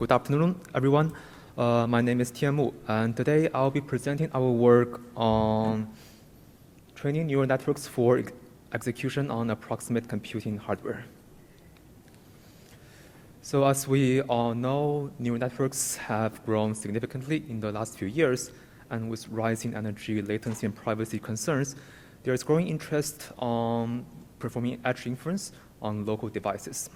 Good afternoon, everyone. My name is Tianmu, and today I'll be presenting our work on training neural networks for execution on approximate computing hardware. So as we all know, neural networks have grown significantly in the last few years, and with rising energy, latency, and privacy concerns, there is growing interest on performing edge inference on local devices.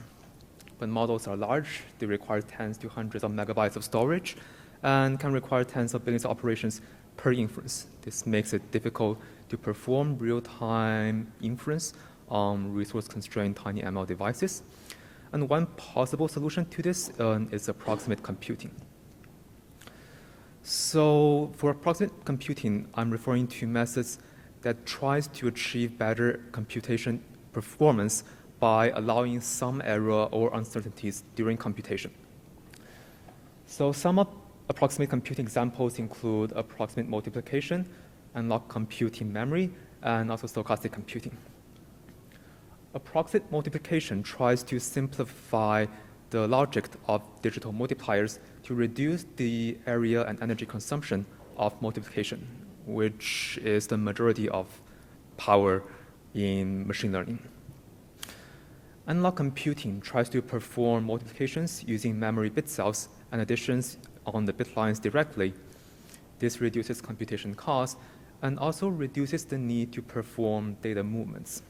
When models are large, they require tens to hundreds of megabytes of storage and can require tens of billions of operations per inference. This makes it difficult to perform real-time inference on resource-constrained tinyML devices. And one possible solution to this is approximate computing. So for approximate computing, I'm referring to methods that tries to achieve better computation performance by allowing some error or uncertainties during computation. So some of approximate computing examples include approximate multiplication, unlock computing memory, and also stochastic computing. Approximate multiplication tries to simplify the logic of digital multipliers to reduce the area and energy consumption of multiplication, which is the majority of power in machine learning. Unlock computing tries to perform multiplications using memory bit cells and additions on the bit lines directly. This reduces computation costs and also reduces the need to perform data movements.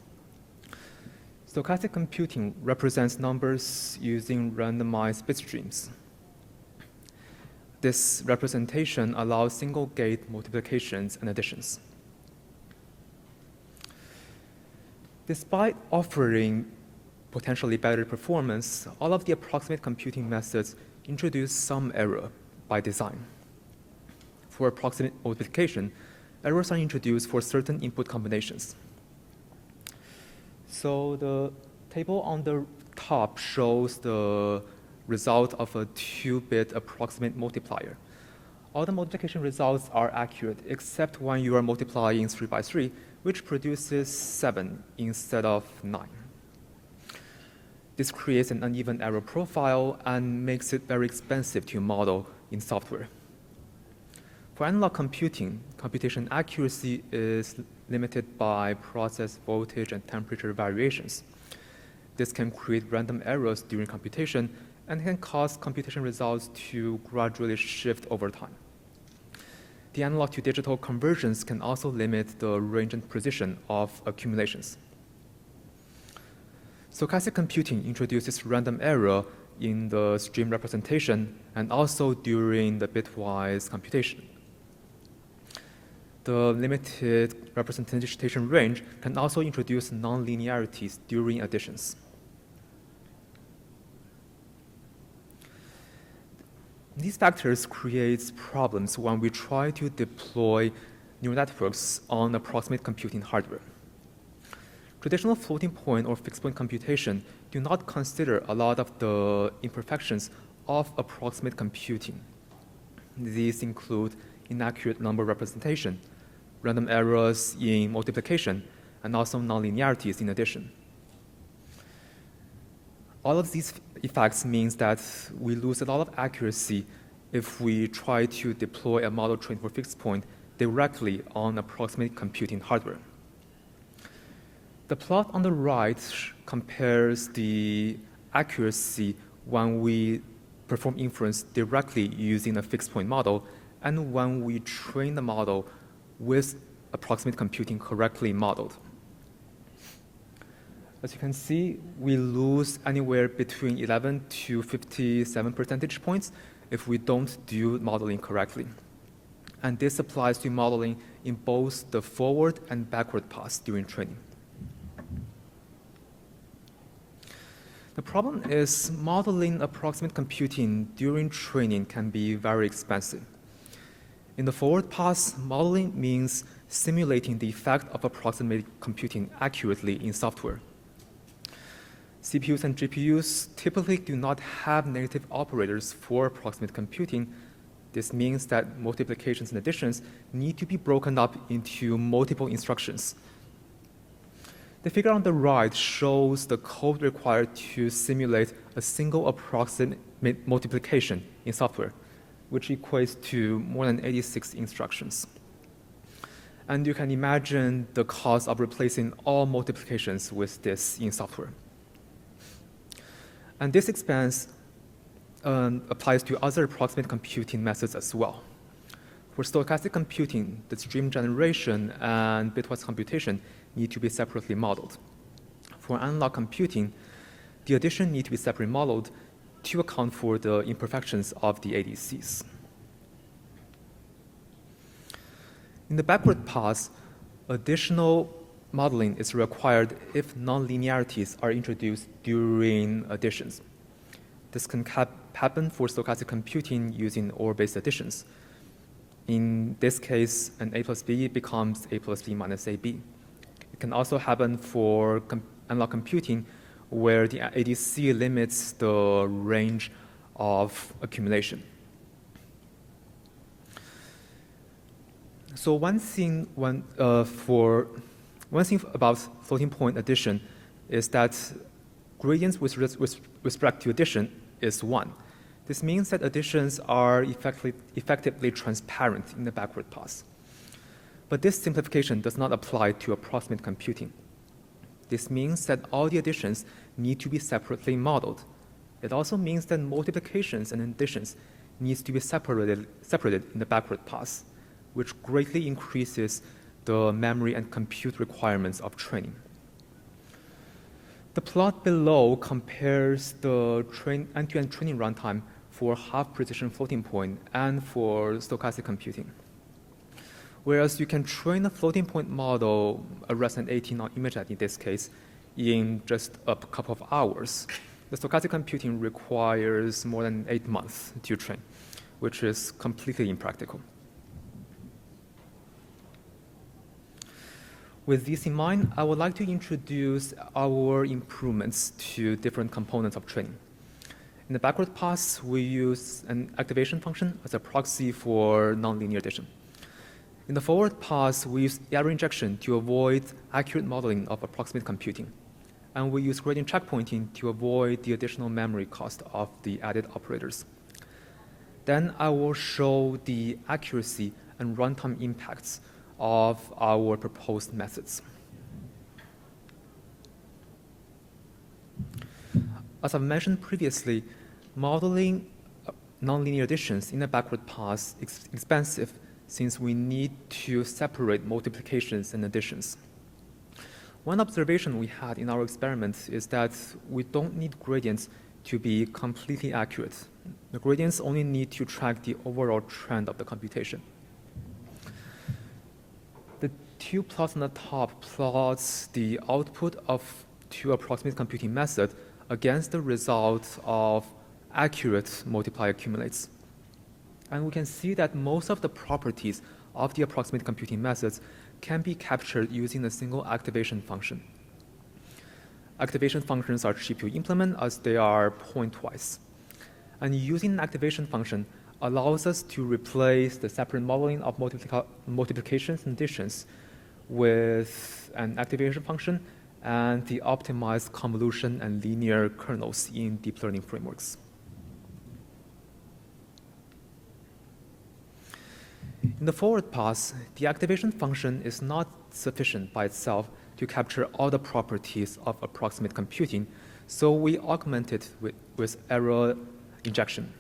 Stochastic computing represents numbers using randomized bit streams. This representation allows single-gate multiplications and additions. Despite offering potentially better performance, all of the approximate computing methods introduce some error by design. For approximate multiplication, errors are introduced for certain input combinations. So the table on the top shows the result of a 2-bit approximate multiplier. All the multiplication results are accurate except when you are multiplying 3 by 3, which produces 7 instead of 9. This creates an uneven error profile and makes it very expensive to model in software. For analog computing, computation accuracy is limited by process voltage and temperature variations. This can create random errors during computation and can cause computation results to gradually shift over time. The analog to digital conversions can also limit the range and precision of accumulations. Stochastic computing introduces random error in the stream representation and also during the bitwise computation. The limited representation range can also introduce nonlinearities during additions. These factors create problems when we try to deploy neural networks on approximate computing hardware. Traditional floating point or fixed point computation do not consider a lot of the imperfections of approximate computing. These include inaccurate number representation, random errors in multiplication, and also nonlinearities in addition. All of these effects means that we lose a lot of accuracy if we try to deploy a model trained for fixed point directly on approximate computing hardware. The plot on the right compares the accuracy when we perform inference directly using a fixed point model and when we train the model with approximate computing correctly modeled. As you can see, we lose anywhere between 11 to 57 percentage points if we don't do modeling correctly. And this applies to modeling in both the forward and backward paths during training. The problem is modeling approximate computing during training can be very expensive. In the forward pass, modeling means simulating the effect of approximate computing accurately in software. CPUs and GPUs typically do not have negative operators for approximate computing. This means that multiplications and additions need to be broken up into multiple instructions. The figure on the right shows the code required to simulate a single approximate multiplication in software, which equates to more than 86 instructions. And you can imagine the cost of replacing all multiplications with this in software. And this expense applies to other approximate computing methods as well. For stochastic computing, the stream generation and bitwise computation need to be separately modeled. For analog computing, the addition need to be separately modeled to account for the imperfections of the ADCs. In the backward pass, additional modeling is required if nonlinearities are introduced during additions. This can happen for stochastic computing using OR-based additions. In this case, an A plus B becomes A plus B minus AB. It can also happen for analog computing where the ADC limits the range of accumulation. So one thing about floating point addition is that gradients with respect to addition is 1. This means that additions are effectively transparent in the backward pass. But this simplification does not apply to approximate computing. This means that all the additions need to be separately modeled. It also means that multiplications and additions need to be separated in the backward pass, which greatly increases the memory and compute requirements of training. The plot below compares the end-to-end training runtime for half-precision floating point and for stochastic computing. Whereas you can train a floating point model, a Resonant 18 on ImageNet in this case, in just a couple of hours, the stochastic computing requires more than 8 months to train, which is completely impractical. With this in mind, I would like to introduce our improvements to different components of training. In the backward pass, we use an activation function as a proxy for nonlinear addition. In the forward pass, we use error injection to avoid accurate modeling of approximate computing. And we use gradient checkpointing to avoid the additional memory cost of the added operators. Then I will show the accuracy and runtime impacts of our proposed methods. As I've mentioned previously, modeling nonlinear additions in a backward pass is expensive since we need to separate multiplications and additions. One observation we had in our experiment is that we don't need gradients to be completely accurate. The gradients only need to track the overall trend of the computation. The two plots on the top plots the output of two approximate computing methods against the result of accurate multiplier accumulates. And we can see that most of the properties of the approximate computing methods can be captured using a single activation function. Activation functions are cheap to implement as they are pointwise. And using an activation function allows us to replace the separate modeling of multiplications and additions with an activation function and the optimized convolution and linear kernels in deep learning frameworks. In the forward pass, the activation function is not sufficient by itself to capture all the properties of approximate computing, so we augment it with error injection.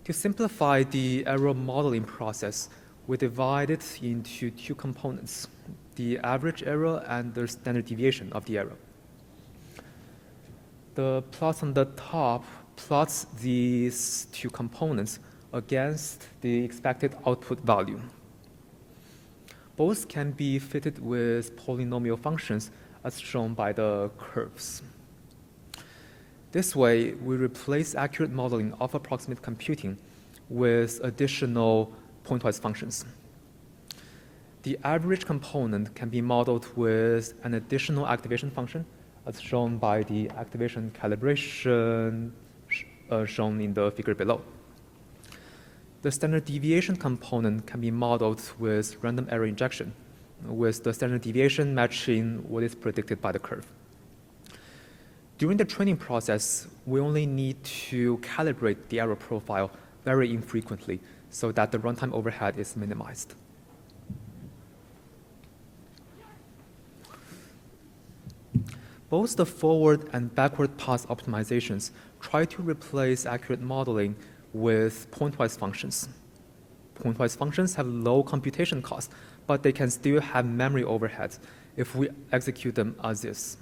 To simplify the error modeling process, we divide it into two components, the average error and the standard deviation of the error. The plot on the top plots these two components against the expected output value. Both can be fitted with polynomial functions as shown by the curves. This way, we replace accurate modeling of approximate computing with additional pointwise functions. The average component can be modeled with an additional activation function as shown by the activation calibration shown in the figure below. The standard deviation component can be modeled with random error injection with the standard deviation matching what is predicted by the curve. During the training process, we only need to calibrate the error profile very infrequently so that the runtime overhead is minimized. Both the forward and backward pass optimizations try to replace accurate modeling with pointwise functions. Pointwise functions have low computation costs, but they can still have memory overheads if we execute them as is.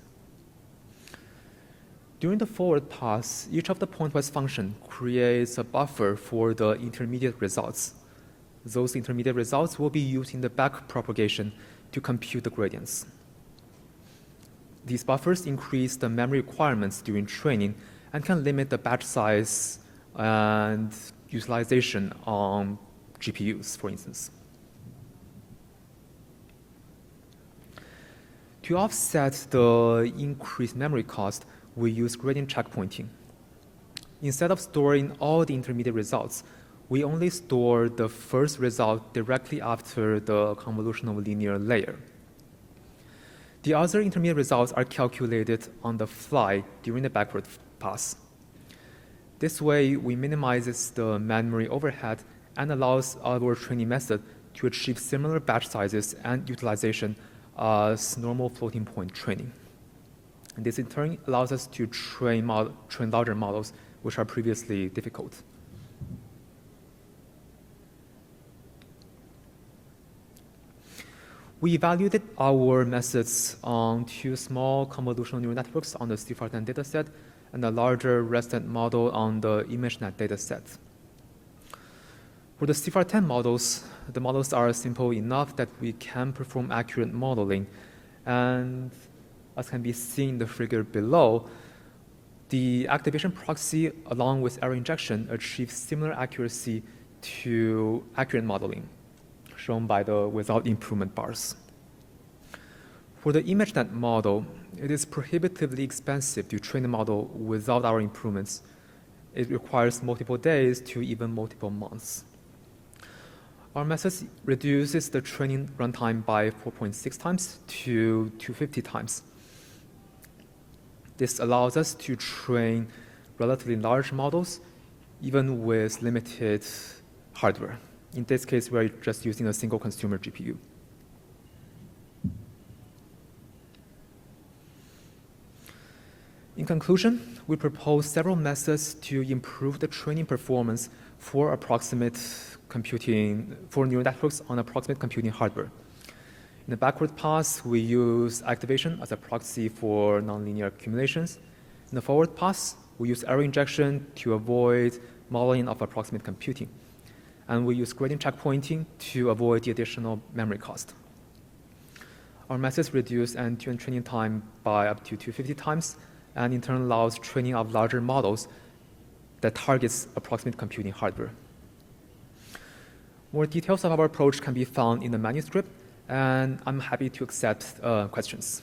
During the forward pass, each of the pointwise functions creates a buffer for the intermediate results. Those intermediate results will be used in the back propagation to compute the gradients. These buffers increase the memory requirements during training and can limit the batch size and utilization on GPUs, for instance. To offset the increased memory cost, we use gradient checkpointing. Instead of storing all the intermediate results, we only store the first result directly after the convolutional linear layer. The other intermediate results are calculated on the fly during the backward pass. This way, we minimize the memory overhead and allows our training method to achieve similar batch sizes and utilization as normal floating point training. And this in turn allows us to train larger models, which are previously difficult. We evaluated our methods on two small convolutional neural networks on the CIFAR10 dataset and a larger ResNet model on the ImageNet dataset. For the CIFAR10 models, the models are simple enough that we can perform accurate modeling, and as can be seen in the figure below, the activation proxy along with error injection achieves similar accuracy to accurate modeling, shown by the without improvement bars. For the ImageNet model, it is prohibitively expensive to train a model without our improvements. It requires multiple days to even multiple months. Our method reduces the training runtime by 4.6 times to 250 times. This allows us to train relatively large models, even with limited hardware. In this case, we're just using a single consumer GPU. In conclusion, we propose several methods to improve the training performance for approximate computing, for neural networks on approximate computing hardware. In the backward pass, we use activation as a proxy for nonlinear accumulations. In the forward pass, we use error injection to avoid modeling of approximate computing. And we use gradient checkpointing to avoid the additional memory cost. Our methods reduce end-to-end training time by up to 250 times, and in turn allows training of larger models that targets approximate computing hardware. More details of our approach can be found in the manuscript, and I'm happy to accept questions.